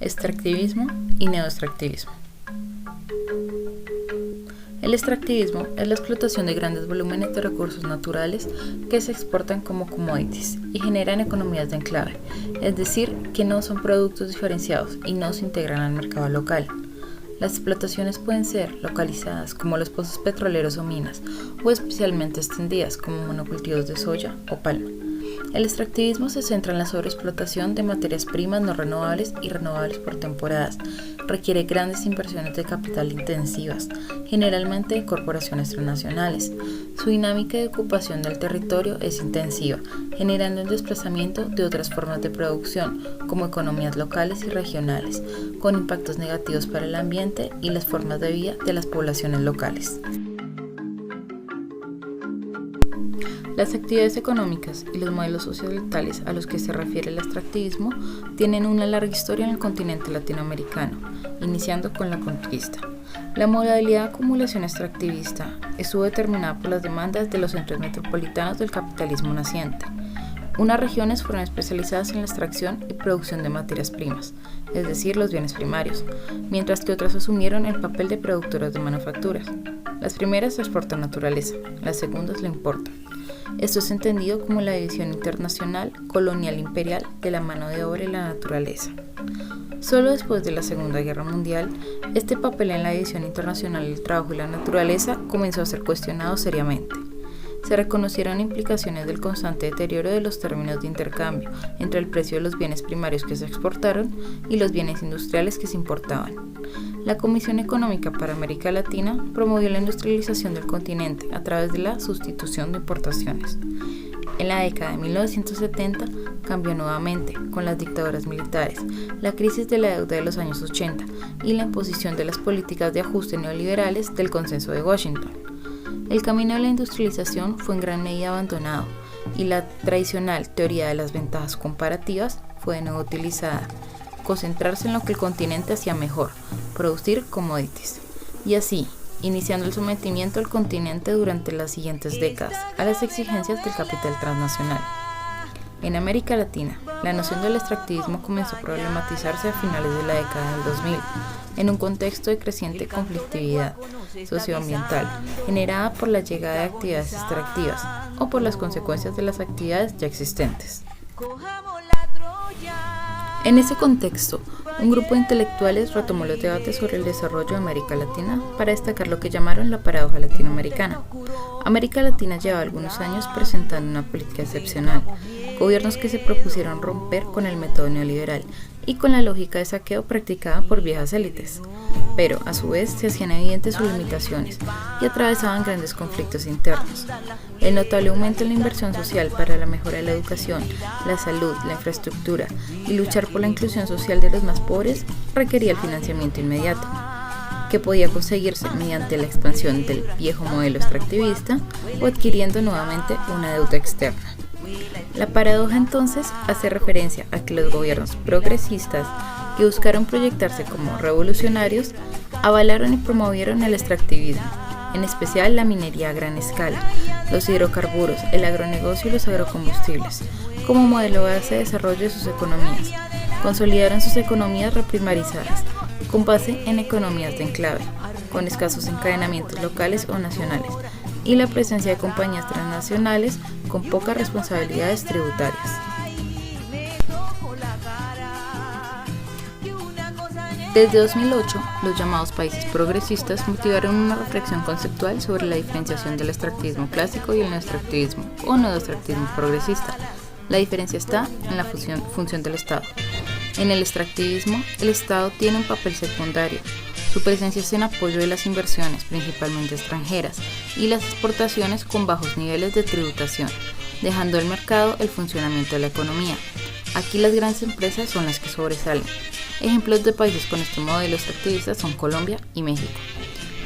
Extractivismo y neoextractivismo. El extractivismo es la explotación de grandes volúmenes de recursos naturales que se exportan como commodities y generan economías de enclave, es decir, que no son productos diferenciados y no se integran al mercado local. Las explotaciones pueden ser localizadas como los pozos petroleros o minas, o especialmente extendidas como monocultivos de soya o palma. El extractivismo se centra en la sobreexplotación de materias primas no renovables y renovables por temporadas. Requiere grandes inversiones de capital intensivas, generalmente de corporaciones transnacionales. Su dinámica de ocupación del territorio es intensiva, generando un desplazamiento de otras formas de producción, como economías locales y regionales, con impactos negativos para el ambiente y las formas de vida de las poblaciones locales. Las actividades económicas y los modelos societales a los que se refiere el extractivismo tienen una larga historia en el continente latinoamericano, iniciando con la conquista. La modalidad de acumulación extractivista estuvo determinada por las demandas de los centros metropolitanos del capitalismo naciente. Unas regiones fueron especializadas en la extracción y producción de materias primas, es decir, los bienes primarios, mientras que otras asumieron el papel de productoras de manufacturas. Las primeras exportan naturaleza, las segundas la importan. Esto es entendido como la división internacional, colonial imperial de la mano de obra y la naturaleza. Solo después de la Segunda Guerra Mundial, este papel en la división internacional del trabajo y la naturaleza comenzó a ser cuestionado seriamente. Se reconocieron implicaciones del constante deterioro de los términos de intercambio entre el precio de los bienes primarios que se exportaron y los bienes industriales que se importaban. La Comisión Económica para América Latina promovió la industrialización del continente a través de la sustitución de importaciones. En la década de 1970 cambió nuevamente con las dictaduras militares, la crisis de la deuda de los años 80 y la imposición de las políticas de ajuste neoliberales del Consenso de Washington. El camino de la industrialización fue en gran medida abandonado y la tradicional teoría de las ventajas comparativas fue de nuevo utilizada, concentrarse en lo que el continente hacía mejor, producir commodities, y así, iniciando el sometimiento del continente durante las siguientes décadas a las exigencias del capital transnacional. En América Latina, la noción del extractivismo comenzó a problematizarse a finales de la década del 2000, en un contexto de creciente conflictividad socioambiental generada por la llegada de actividades extractivas o por las consecuencias de las actividades ya existentes. En ese contexto, un grupo de intelectuales retomó los debates sobre el desarrollo de América Latina para destacar lo que llamaron la paradoja latinoamericana. América Latina lleva algunos años presentando una política excepcional, gobiernos que se propusieron romper con el método neoliberal y con la lógica de saqueo practicada por viejas élites, pero a su vez se hacían evidentes sus limitaciones y atravesaban grandes conflictos internos. El notable aumento en la inversión social para la mejora de la educación, la salud, la infraestructura y luchar por la inclusión social de los más pobres requería el financiamiento inmediato, que podía conseguirse mediante la expansión del viejo modelo extractivista o adquiriendo nuevamente una deuda externa. La paradoja entonces hace referencia a que los gobiernos progresistas que buscaron proyectarse como revolucionarios avalaron y promovieron el extractivismo, en especial la minería a gran escala, los hidrocarburos, el agronegocio y los agrocombustibles, como modelo base de desarrollo de sus economías. Consolidaron sus economías reprimarizadas, con base en economías de enclave, con escasos encadenamientos locales o nacionales, y la presencia de compañías transnacionales con pocas responsabilidades tributarias. Desde 2008, los llamados países progresistas motivaron una reflexión conceptual sobre la diferenciación del extractivismo clásico y el neoextractivismo o neoextractivismo progresista. La diferencia está en la función del Estado. En el extractivismo, el Estado tiene un papel secundario. Su presencia es en apoyo de las inversiones, principalmente extranjeras, y las exportaciones con bajos niveles de tributación, dejando al mercado el funcionamiento de la economía. Aquí las grandes empresas son las que sobresalen. Ejemplos de países con este modelo extractivista son Colombia y México.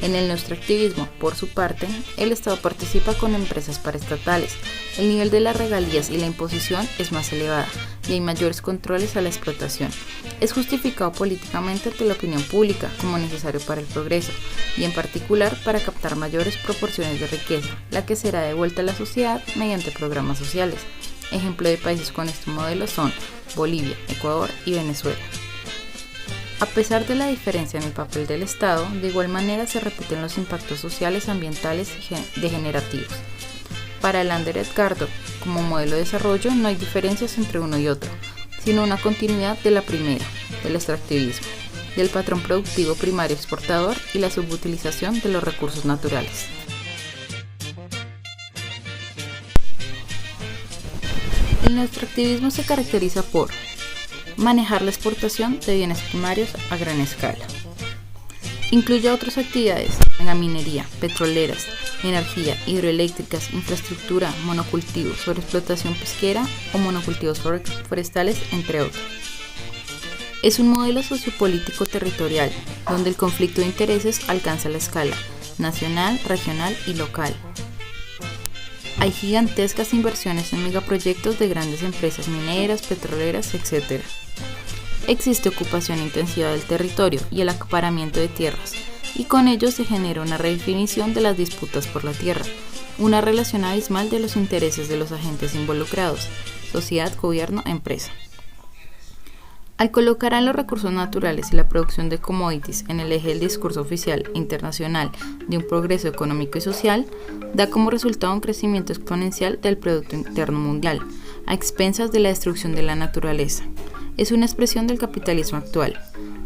En el neoextractivismo, por su parte, el Estado participa con empresas paraestatales. El nivel de las regalías y la imposición es más elevada y hay mayores controles a la explotación. Es justificado políticamente ante la opinión pública como necesario para el progreso y en particular para captar mayores proporciones de riqueza, la que será devuelta a la sociedad mediante programas sociales. Ejemplos de países con este modelo son Bolivia, Ecuador y Venezuela. A pesar de la diferencia en el papel del Estado, de igual manera se repiten los impactos sociales, ambientales y degenerativos. Para Lander Edgardo, como modelo de desarrollo, no hay diferencias entre uno y otro, sino una continuidad de la primera, del extractivismo, del patrón productivo primario exportador y la subutilización de los recursos naturales. El extractivismo se caracteriza por manejar la exportación de bienes primarios a gran escala. Incluye otras actividades en la minería, petroleras, energía, hidroeléctricas, infraestructura, monocultivos, sobreexplotación pesquera o monocultivos forestales, entre otros. Es un modelo sociopolítico territorial, donde el conflicto de intereses alcanza la escala nacional, regional y local. Hay gigantescas inversiones en megaproyectos de grandes empresas mineras, petroleras, etc. Existe ocupación intensiva del territorio y el acaparamiento de tierras, y con ello se genera una redefinición de las disputas por la tierra, una relación abismal de los intereses de los agentes involucrados, sociedad, gobierno, empresa. Al colocar a los recursos naturales y la producción de commodities en el eje del discurso oficial internacional de un progreso económico y social, da como resultado un crecimiento exponencial del Producto Interno Mundial, a expensas de la destrucción de la naturaleza. Es una expresión del capitalismo actual,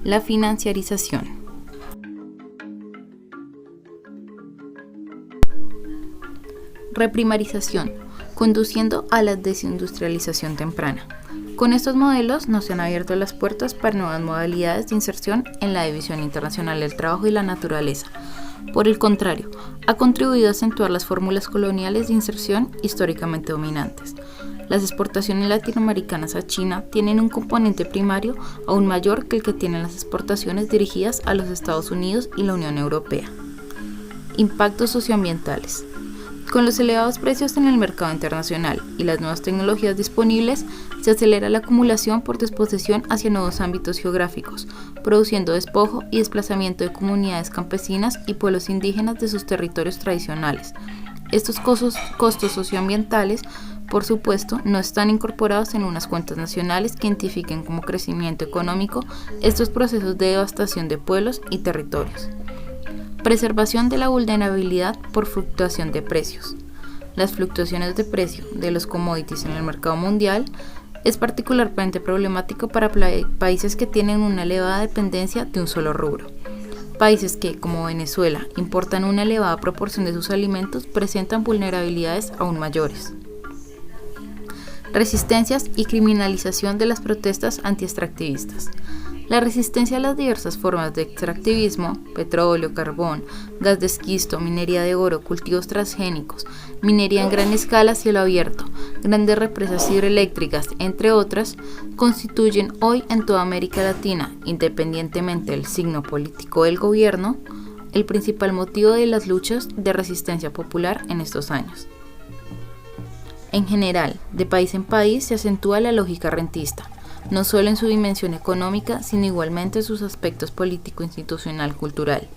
la financiarización. Reprimarización, conduciendo a la desindustrialización temprana. Con estos modelos no se han abierto las puertas para nuevas modalidades de inserción en la división internacional del trabajo y la naturaleza. Por el contrario, ha contribuido a acentuar las fórmulas coloniales de inserción históricamente dominantes. Las exportaciones latinoamericanas a China tienen un componente primario aún mayor que el que tienen las exportaciones dirigidas a los Estados Unidos y la Unión Europea. Impactos socioambientales. Con los elevados precios en el mercado internacional y las nuevas tecnologías disponibles, se acelera la acumulación por disposición hacia nuevos ámbitos geográficos, produciendo despojo y desplazamiento de comunidades campesinas y pueblos indígenas de sus territorios tradicionales. Estos costos socioambientales, por supuesto, no están incorporados en unas cuentas nacionales que identifiquen como crecimiento económico estos procesos de devastación de pueblos y territorios. Preservación de la vulnerabilidad por fluctuación de precios. Las fluctuaciones de precio de los commodities en el mercado mundial es particularmente problemático para países que tienen una elevada dependencia de un solo rubro. Países que, como Venezuela, importan una elevada proporción de sus alimentos presentan vulnerabilidades aún mayores. Resistencias y criminalización de las protestas anti-extractivistas. La resistencia a las diversas formas de extractivismo, petróleo, carbón, gas de esquisto, minería de oro, cultivos transgénicos, minería en gran escala a cielo abierto, grandes represas hidroeléctricas, entre otras, constituyen hoy en toda América Latina, independientemente del signo político del gobierno, el principal motivo de las luchas de resistencia popular en estos años. En general, de país en país se acentúa la lógica rentista, no solo en su dimensión económica, sino igualmente en sus aspectos político, institucional, cultural.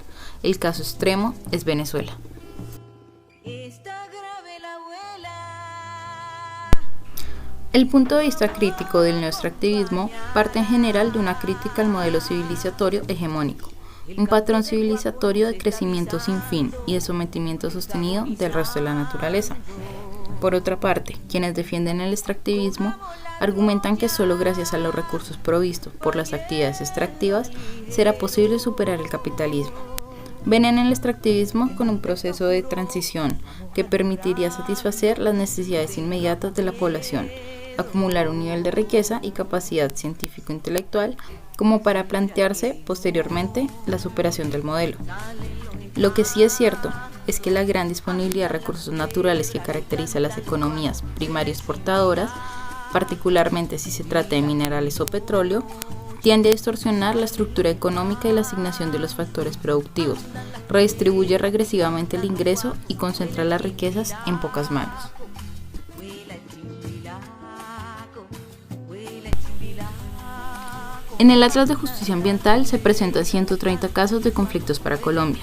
El caso extremo es Venezuela. El punto de vista crítico del neoextractivismo parte en general de una crítica al modelo civilizatorio hegemónico, un patrón civilizatorio de crecimiento sin fin y de sometimiento sostenido del resto de la naturaleza. Por otra parte, quienes defienden el extractivismo argumentan que solo gracias a los recursos provistos por las actividades extractivas será posible superar el capitalismo. Ven en el extractivismo con un proceso de transición que permitiría satisfacer las necesidades inmediatas de la población, acumular un nivel de riqueza y capacidad científico-intelectual como para plantearse posteriormente la superación del modelo. Lo que sí es cierto es que la gran disponibilidad de recursos naturales que caracteriza a las economías primario exportadoras, particularmente si se trata de minerales o petróleo, tiende a distorsionar la estructura económica y la asignación de los factores productivos, redistribuye regresivamente el ingreso y concentra las riquezas en pocas manos. En el Atlas de Justicia Ambiental se presentan 130 casos de conflictos para Colombia.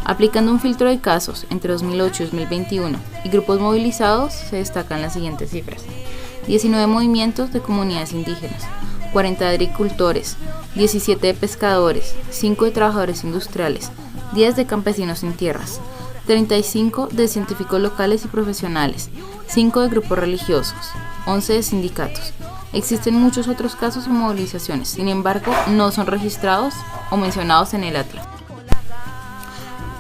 Aplicando un filtro de casos entre 2008 y 2021 y grupos movilizados, se destacan las siguientes cifras: 19 movimientos de comunidades indígenas, 40 de agricultores, 17 de pescadores, 5 de trabajadores industriales, 10 de campesinos sin tierras, 35 de científicos locales y profesionales, 5 de grupos religiosos, 11 de sindicatos. Existen muchos otros casos o movilizaciones, sin embargo, no son registrados o mencionados en el atlas.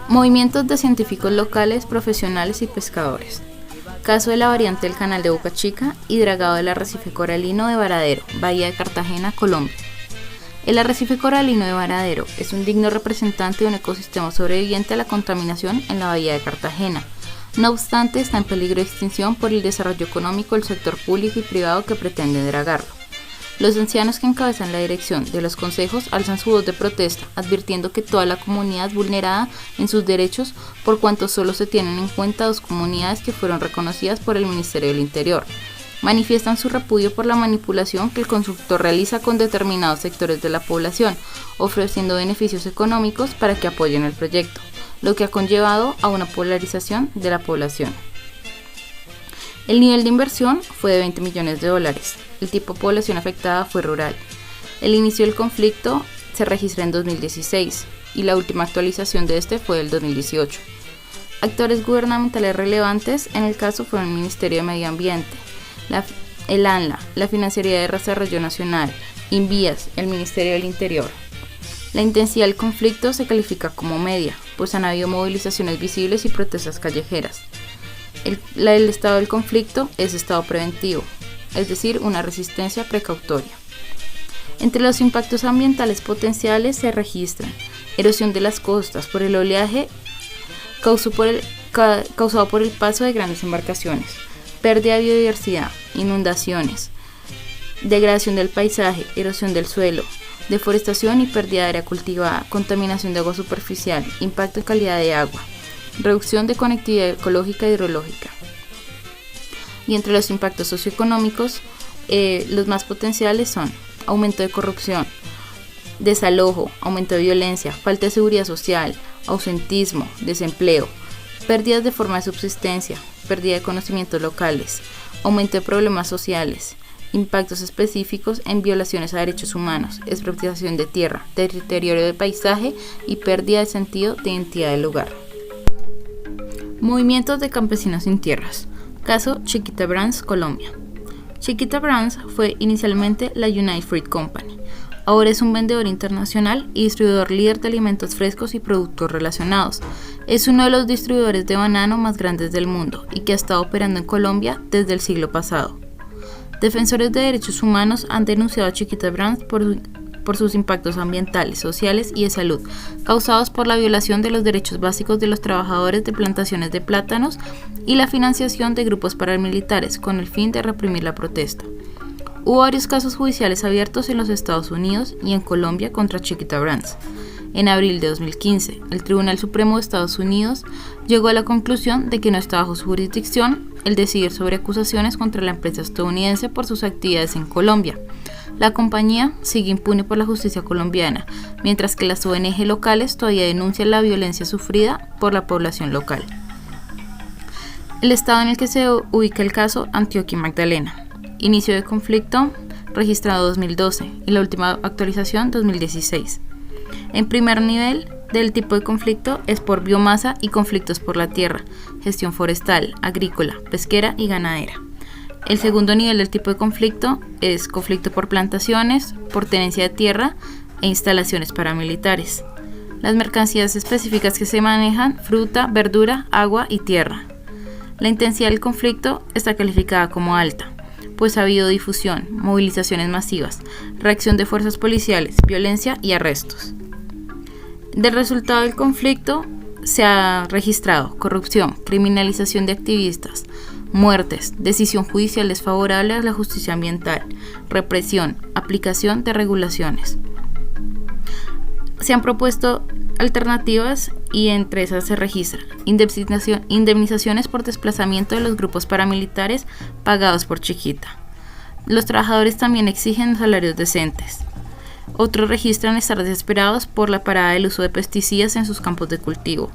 Movimientos de científicos locales, profesionales y pescadores. Caso de la variante del canal de Boca Chica y dragado del arrecife coralino de Varadero, Bahía de Cartagena, Colombia. El arrecife coralino de Varadero es un digno representante de un ecosistema sobreviviente a la contaminación en la Bahía de Cartagena. No obstante, está en peligro de extinción por el desarrollo económico del sector público y privado que pretende dragarlo. Los ancianos que encabezan la dirección de los consejos alzan su voz de protesta, advirtiendo que toda la comunidad es vulnerada en sus derechos por cuanto solo se tienen en cuenta 2 comunidades que fueron reconocidas por el Ministerio del Interior. Manifiestan su repudio por la manipulación que el constructor realiza con determinados sectores de la población, ofreciendo beneficios económicos para que apoyen el proyecto, lo que ha conllevado a una polarización de la población. El nivel de inversión fue de $20 millones. El tipo de población afectada fue rural. El inicio del conflicto se registra en 2016 y la última actualización de este fue del 2018. Actores gubernamentales relevantes en el caso fueron el Ministerio de Medio Ambiente, el ANLA, la Financiera de Desarrollo Nacional, Invías, el Ministerio del Interior. La intensidad del conflicto se califica como media, pues han habido movilizaciones visibles y protestas callejeras. El estado del conflicto es estado preventivo, es decir, una resistencia precautoria. Entre los impactos ambientales potenciales se registran erosión de las costas por el oleaje causado por el paso de grandes embarcaciones, pérdida de biodiversidad, inundaciones, degradación del paisaje, erosión del suelo, deforestación y pérdida de área cultivada, contaminación de agua superficial, impacto en calidad de agua, reducción de conectividad ecológica e hidrológica. Y entre los impactos socioeconómicos, los más potenciales son aumento de corrupción, desalojo, aumento de violencia, falta de seguridad social, ausentismo, desempleo, pérdidas de forma de subsistencia, pérdida de conocimientos locales, aumento de problemas sociales, impactos específicos en violaciones a derechos humanos, expropiación de tierra, deterioro del paisaje y pérdida de sentido de identidad del lugar. Movimientos de campesinos sin tierras. Caso Chiquita Brands, Colombia. Chiquita Brands fue inicialmente la United Fruit Company. Ahora es un vendedor internacional y distribuidor líder de alimentos frescos y productos relacionados. Es uno de los distribuidores de banano más grandes del mundo y que ha estado operando en Colombia desde el siglo pasado. Defensores de derechos humanos han denunciado a Chiquita Brands por sus impactos ambientales, sociales y de salud, causados por la violación de los derechos básicos de los trabajadores de plantaciones de plátanos y la financiación de grupos paramilitares con el fin de reprimir la protesta. Hubo varios casos judiciales abiertos en los Estados Unidos y en Colombia contra Chiquita Brands. En abril de 2015, el Tribunal Supremo de Estados Unidos llegó a la conclusión de que no está bajo su jurisdicción el decidir sobre acusaciones contra la empresa estadounidense por sus actividades en Colombia. La compañía sigue impune por la justicia colombiana, mientras que las ONG locales todavía denuncian la violencia sufrida por la población local. El estado en el que se ubica el caso, Antioquia y Magdalena. Inicio de conflicto registrado 2012 y la última actualización 2016. En primer nivel del tipo de conflicto es por biomasa y conflictos por la tierra, gestión forestal, agrícola, pesquera y ganadera. El segundo nivel del tipo de conflicto es conflicto por plantaciones, por tenencia de tierra e instalaciones paramilitares. Las mercancías específicas que se manejan: fruta, verdura, agua y tierra. La intensidad del conflicto está calificada como alta, pues ha habido difusión, movilizaciones masivas, reacción de fuerzas policiales, violencia y arrestos. Del resultado del conflicto se ha registrado corrupción, criminalización de activistas, muertes, decisión judicial desfavorable a la justicia ambiental, represión, aplicación de regulaciones. Se han propuesto alternativas y entre esas se registran indemnizaciones por desplazamiento de los grupos paramilitares pagados por Chiquita. Los trabajadores también exigen salarios decentes. Otros registran estar desesperados por la parada del uso de pesticidas en sus campos de cultivo.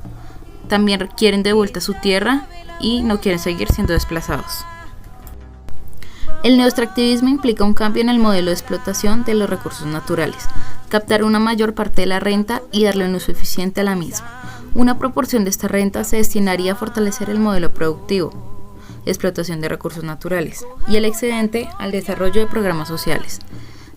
También quieren de vuelta su tierra y no quieren seguir siendo desplazados. El neoextractivismo implica un cambio en el modelo de explotación de los recursos naturales, captar una mayor parte de la renta y darle un uso eficiente a la misma. Una proporción de esta renta se destinaría a fortalecer el modelo productivo, explotación de recursos naturales, y el excedente al desarrollo de programas sociales.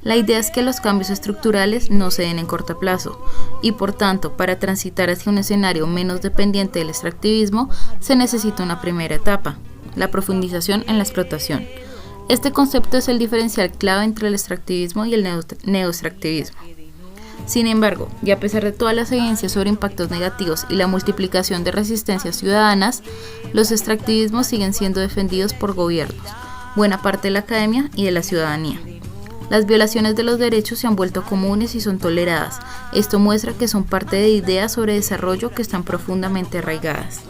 La idea es que los cambios estructurales no se den en corto plazo y, por tanto, para transitar hacia un escenario menos dependiente del extractivismo, se necesita una primera etapa, la profundización en la explotación. Este concepto es el diferencial clave entre el extractivismo y el neoextractivismo. Sin embargo, y a pesar de todas las evidencias sobre impactos negativos y la multiplicación de resistencias ciudadanas, los extractivismos siguen siendo defendidos por gobiernos, buena parte de la academia y de la ciudadanía. Las violaciones de los derechos se han vuelto comunes y son toleradas. Esto muestra que son parte de ideas sobre desarrollo que están profundamente arraigadas.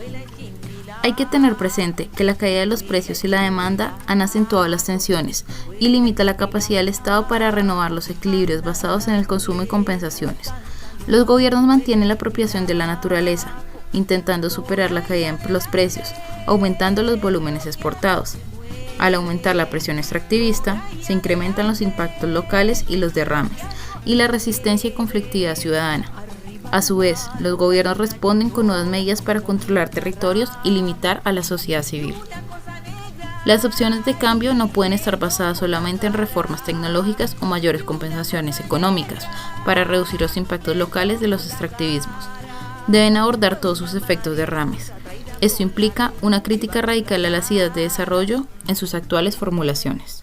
Hay que tener presente que la caída de los precios y la demanda han acentuado las tensiones y limita la capacidad del Estado para renovar los equilibrios basados en el consumo y compensaciones. Los gobiernos mantienen la apropiación de la naturaleza, intentando superar la caída en los precios, aumentando los volúmenes exportados. Al aumentar la presión extractivista, se incrementan los impactos locales y los derrames, y la resistencia y conflictividad ciudadana. A su vez, los gobiernos responden con nuevas medidas para controlar territorios y limitar a la sociedad civil. Las opciones de cambio no pueden estar basadas solamente en reformas tecnológicas o mayores compensaciones económicas para reducir los impactos locales de los extractivismos. Deben abordar todos sus efectos derrames. Esto implica una crítica radical a las ideas de desarrollo en sus actuales formulaciones.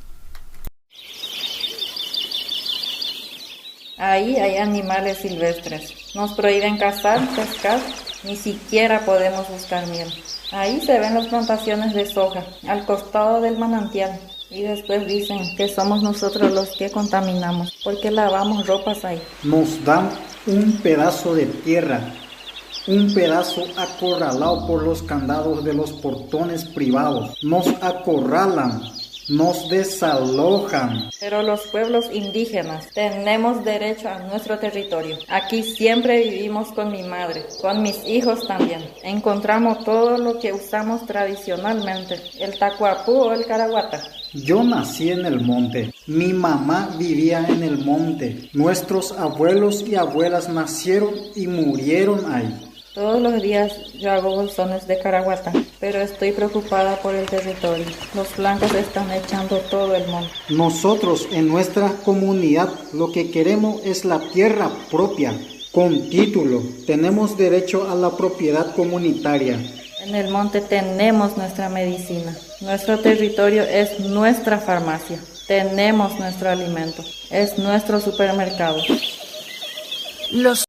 Ahí hay animales silvestres. Nos prohíben cazar, pescar, ni siquiera podemos buscar miel. Ahí se ven las plantaciones de soja, al costado del manantial. Y después dicen que somos nosotros los que contaminamos, porque lavamos ropas ahí. Nos dan un pedazo de tierra, un pedazo acorralado por los candados de los portones privados. Nos acorralan, nos desalojan. Pero los pueblos indígenas tenemos derecho a nuestro territorio. Aquí siempre vivimos con mi madre, con mis hijos también. Encontramos todo lo que usamos tradicionalmente, el tacuapú o el caraguata. Yo nací en el monte, mi mamá vivía en el monte, nuestros abuelos y abuelas nacieron y murieron ahí. Todos los días yo hago bolsones de caraguata, pero estoy preocupada por el territorio. Los blancos están echando todo el monte. Nosotros en nuestra comunidad lo que queremos es la tierra propia, con título. Tenemos derecho a la propiedad comunitaria. En el monte tenemos nuestra medicina. Nuestro territorio es nuestra farmacia. Tenemos nuestro alimento. Es nuestro supermercado. Los